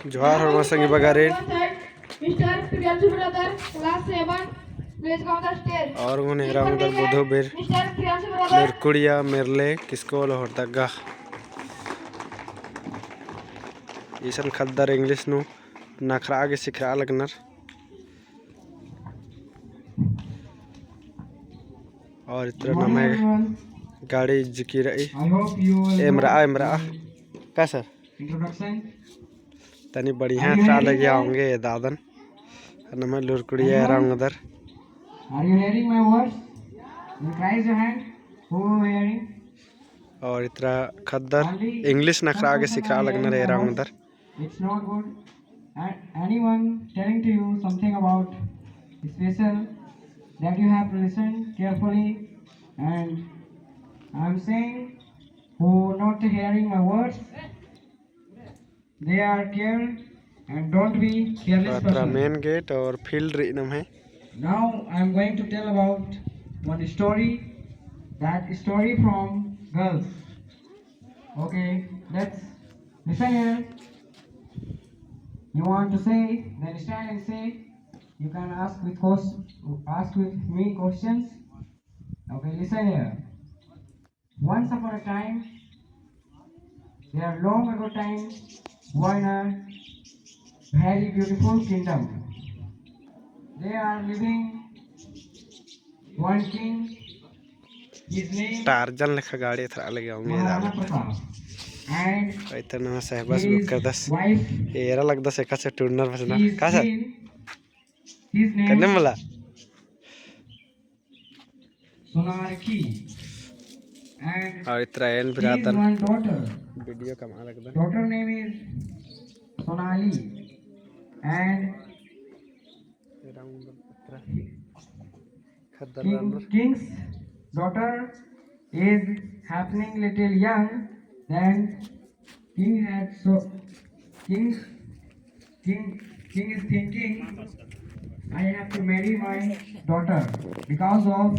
जोहार और मसंगी बगारे Mr. Priyanshu brother, class 7, please come the stage. और उन्हें राम दर बोधो बेर Mr. Priyanshu brother. मेर कुड़िया मेरले किसको लो होता गा ईसन खद्दर इंग्लिश नु नखरा आगे सिखरा लगनर और इतना नाम है गाड़ी जिकी रही एमरा का सर तनी बढ़िया था लगे होंगे दादन नम लुरकुड़िया राम उधर Are you hearing my words? You raise your hand. Who are hearing? और इतना खद्दर इंग्लिश नखरा आगे सिखरा लगनर है राम उधर It's not good. Anyone telling to you something about special that you have to listen carefully, and I'm saying who not hearing my words, they are care and don't be careless person. Main gate और field रिनम है Now I'm going to tell about one story. That story from girls. Okay, let's listen here. You want to say, then stand and say. You can ask with me questions. Okay, listen here. Once upon a time, there long ago time, was a very beautiful kingdom. They are living one king. His name torsion लिखा गाड़ी था लगे होंगे Maharana Pratap. And इतना सहबस book his कर दस wife, era लग दस एक से टूरनर बसना his का सर his करने name वाला Sonarki. And और इतना एन his बिरादर one daughter. वीडियो कमा लगता Daughter name is Sonali. And King's daughter is happening little young. Then King had King is thinking I have to marry my daughter because of